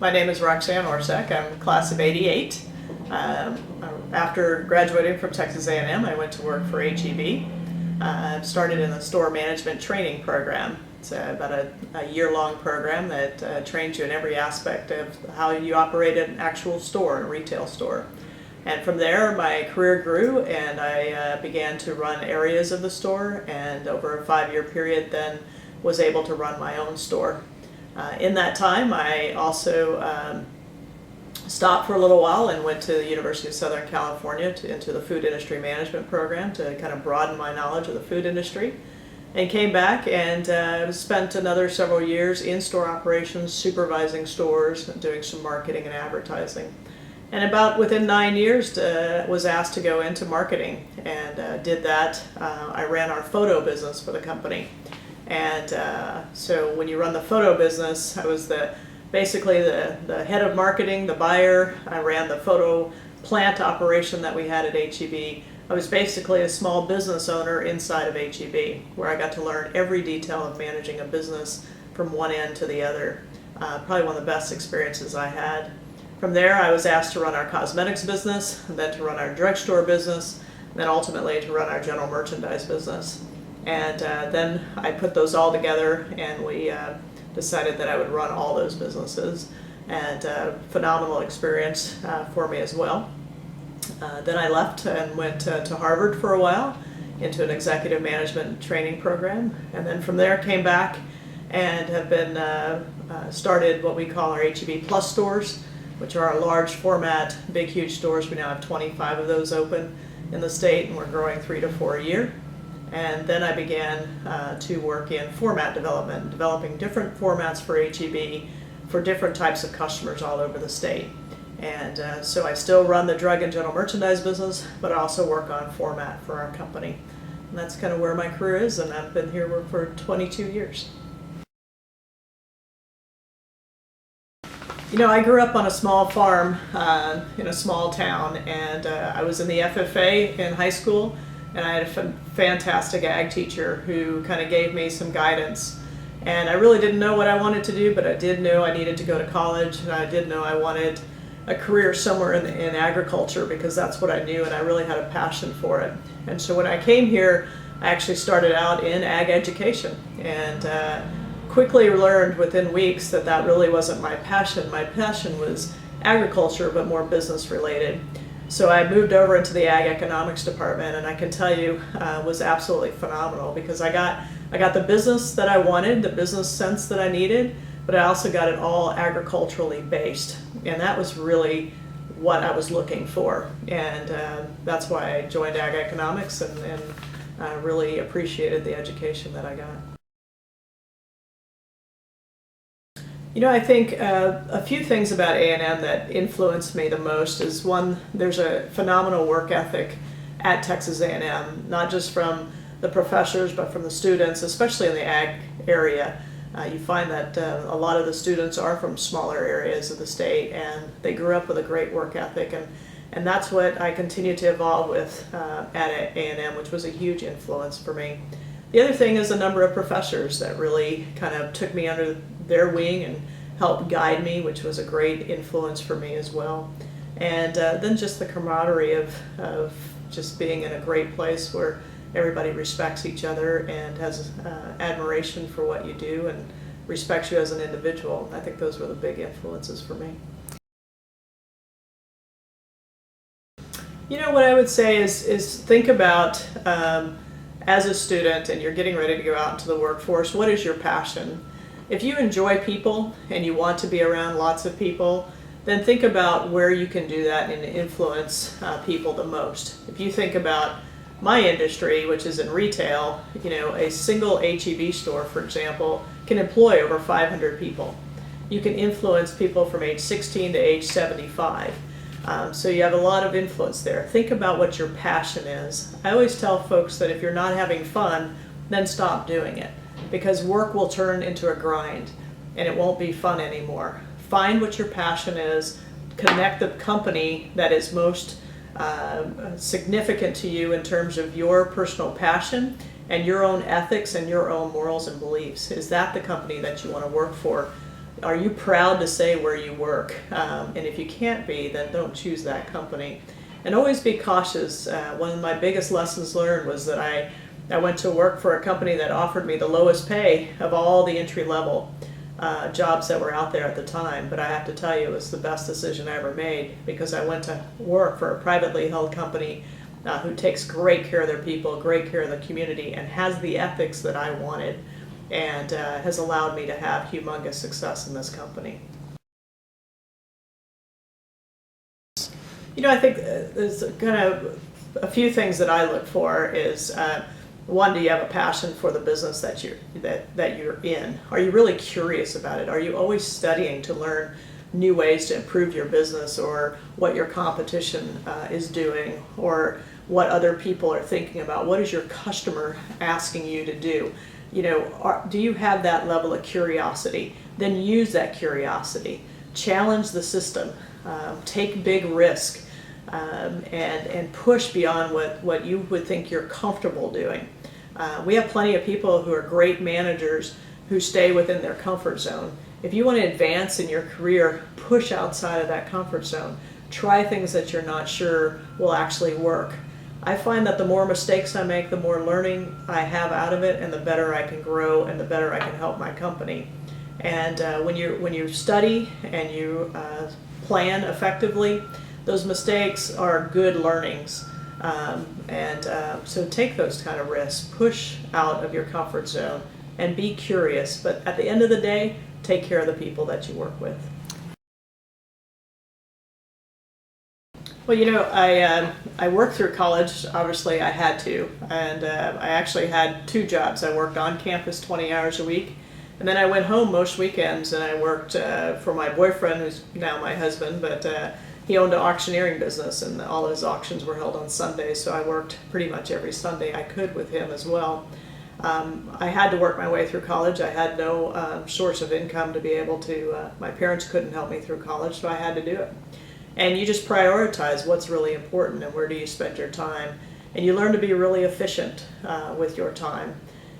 My name is Roxanne Orsak. I'm class of '88. After graduating from Texas A&M, I went to work for HEB. Started in the store management training program. It's about a year-long program that trains you in every aspect of how you operate an actual store, a retail store. And from there, my career grew, and I began to run areas of the store, and over a 5-year period then was able to run my own store. In that time, I also stopped for a little while and went to the University of Southern California into the food industry management program to kind of broaden my knowledge of the food industry, and came back and spent another several years in store operations, supervising stores, doing some marketing and advertising. And about within 9 years, was asked to go into marketing, and did that. I ran our photo business for the company. And so when you run the photo business, I was basically the head of marketing, the buyer. I ran the photo plant operation that we had at HEB. I was basically a small business owner inside of HEB, where I got to learn every detail of managing a business from one end to the other. Probably one of the best experiences I had. From there, I was asked to run our cosmetics business, and then to run our drugstore business, and then ultimately to run our general merchandise business. And then I put those all together, and we decided that I would run all those businesses, and phenomenal experience for me as well. Then I left and went to Harvard for a while into an executive management training program, and then from there came back and have been started what we call our HEB Plus stores, which are our large format, big huge stores. We now have 25 of those open in the state, and we're growing 3 to 4 a year. And then I began to work in format development, developing different formats for HEB for different types of customers all over the state. And so I still run the drug and general merchandise business, but I also work on format for our company. And that's kind of where my career is, and I've been here for 22 years. You know, I grew up on a small farm in a small town, and I was in the FFA in high school. And I had a fantastic ag teacher who kind of gave me some guidance. And I really didn't know what I wanted to do, but I did know I needed to go to college, and I did know I wanted a career somewhere in agriculture, because that's what I knew, and I really had a passion for it. And so when I came here, I actually started out in ag education, and quickly learned within weeks that that really wasn't my passion. My passion was agriculture, but more business related. So I moved over into the ag economics department, and I can tell you was absolutely phenomenal, because I got the business that I wanted, the business sense that I needed, but I also got it all agriculturally based, and that was really what I was looking for. And that's why I joined ag economics, and really appreciated the education that I got. You know, I think a few things about A&M that influenced me the most is, one, there's a phenomenal work ethic at Texas A&M, not just from the professors, but from the students, especially in the ag area. You find that a lot of the students are from smaller areas of the state, and they grew up with a great work ethic, and that's what I continue to evolve with at A&M, which was a huge influence for me. The other thing is a number of professors that really kind of took me under their wing and helped guide me, which was a great influence for me as well. And then just the camaraderie of just being in a great place where everybody respects each other and has admiration for what you do and respects you as an individual. I think those were the big influences for me. You know, what I would say is think about as a student and you're getting ready to go out into the workforce, what is your passion? If you enjoy people and you want to be around lots of people, then think about where you can do that and influence people the most. If you think about my industry, which is in retail, you know, a single HEB store, for example, can employ over 500 people. You can influence people from age 16 to age 75. So you have a lot of influence there. Think about what your passion is. I always tell folks that if you're not having fun, then stop doing it, because work will turn into a grind and it won't be fun anymore. Find what your passion is, connect the company that is most significant to you in terms of your personal passion and your own ethics and your own morals and beliefs. Is that the company that you want to work for? are you proud to say where you work? And if you can't be, then don't choose that company. And always be cautious. One of my biggest lessons learned was that I went to work for a company that offered me the lowest pay of all the entry-level jobs that were out there at the time. But I have to tell you, it was the best decision I ever made, because I went to work for a privately held company who takes great care of their people, great care of the community, and has the ethics that I wanted, and has allowed me to have humongous success in this company. I think there's kind of a few things that I look for is, one, do you have a passion for the business that you're in? Are you really curious about it? Are you always studying to learn new ways to improve your business, or what your competition is doing, or what other people are thinking about? What is your customer asking you to do? Do you have that level of curiosity? Then use that curiosity. Challenge the system. Take big risk. And push beyond what you would think you're comfortable doing. We have plenty of people who are great managers who stay within their comfort zone. If you want to advance in your career, push outside of that comfort zone. Try things that you're not sure will actually work. I find that the more mistakes I make, the more learning I have out of it, and the better I can grow, and the better I can help my company. And when you study and you plan effectively, those mistakes are good learnings. So take those kind of risks, push out of your comfort zone, and be curious. But at the end of the day, take care of the people that you work with. Well, I worked through college. Obviously, I had to. And I actually had two jobs. I worked on campus 20 hours a week. And then I went home most weekends, and I worked for my boyfriend, who's now my husband, but he owned an auctioneering business, and all his auctions were held on Sundays, so I worked pretty much every Sunday I could with him as well. I had to work my way through college. I had no source of income to be able to, my parents couldn't help me through college, so I had to do it. And you just prioritize what's really important and where do you spend your time. And you learn to be really efficient with your time.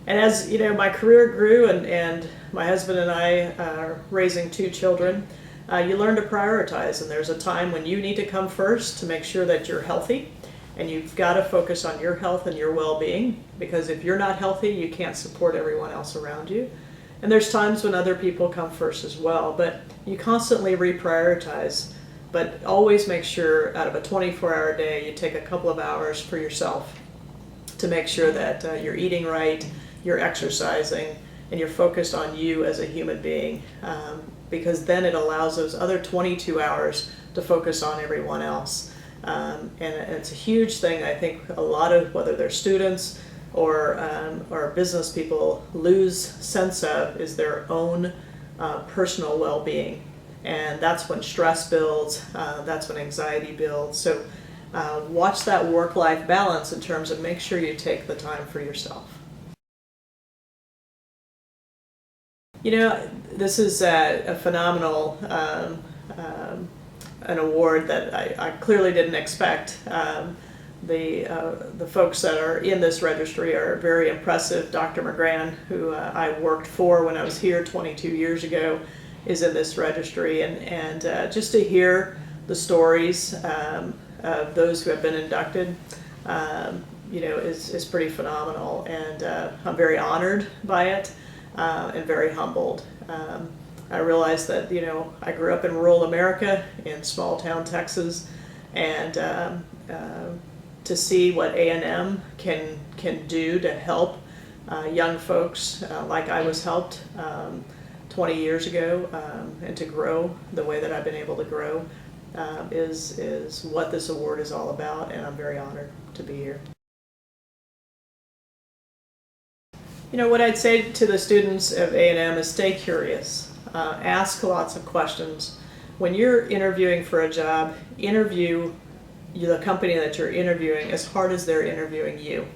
And as my career grew, and my husband and I are raising two children, you learn to prioritize. And there's a time when you need to come first to make sure that you're healthy. And you've got to focus on your health and your well-being, because if you're not healthy, you can't support everyone else around you. And there's times when other people come first as well, but you constantly reprioritize. But always make sure out of a 24-hour day, you take a couple of hours for yourself to make sure that you're eating right, you're exercising, and you're focused on you as a human being, because then it allows those other 22 hours to focus on everyone else. And it's a huge thing. I think a lot of, whether they're students or business people, lose sense of is their own personal well-being. And that's when stress builds, that's when anxiety builds. So watch that work-life balance in terms of make sure you take the time for yourself. This is a phenomenal an award that I clearly didn't expect. The folks that are in this registry are very impressive. Dr. McGran, who I worked for when I was here 22 years ago, is in this registry, and just to hear the stories of those who have been inducted, is pretty phenomenal, and I'm very honored by it and very humbled. I realized that I grew up in rural America in small town Texas, and to see what A&M can do to help young folks like I was helped 20 years ago, and to grow the way that I've been able to grow is what this award is all about, and I'm very honored to be here. What I'd say to the students of A&M is stay curious. Ask lots of questions. When you're interviewing for a job, interview the company that you're interviewing as hard as they're interviewing you.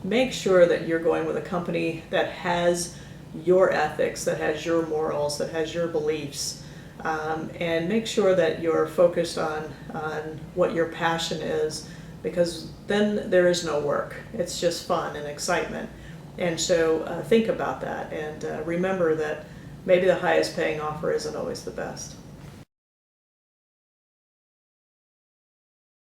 Make sure that you're going with a company that has your ethics, that has your morals, that has your beliefs, and make sure that you're focused on what your passion is, because then there is no work. It's just fun and excitement. And so think about that, and remember that maybe the highest paying offer isn't always the best.